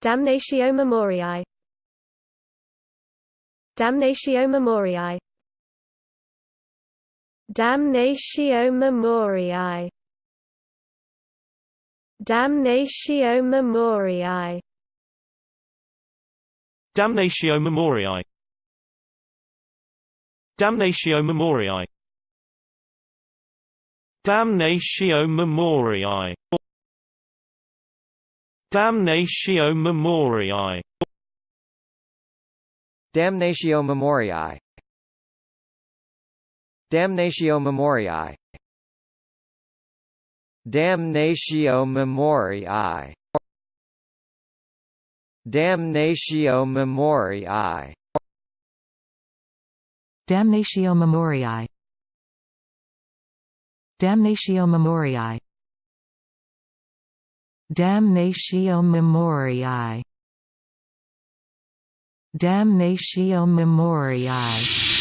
Damnatio Memoriae. Damnatio Memoriae. Damnatio Memoriae. Damnatio Memoriae. Damnatio Memoriae. Damnatio Memoriae. Damnatio Memoriae. Damnatio Memoriae. Damnatio Memoriae. Damnatio Memoriae. Damnatio Memoriae. Damnatio Memoriae. Damnatio Memoriae. Damnatio Memoriae. Damnatio Memoriae. Damnatio Memoriae.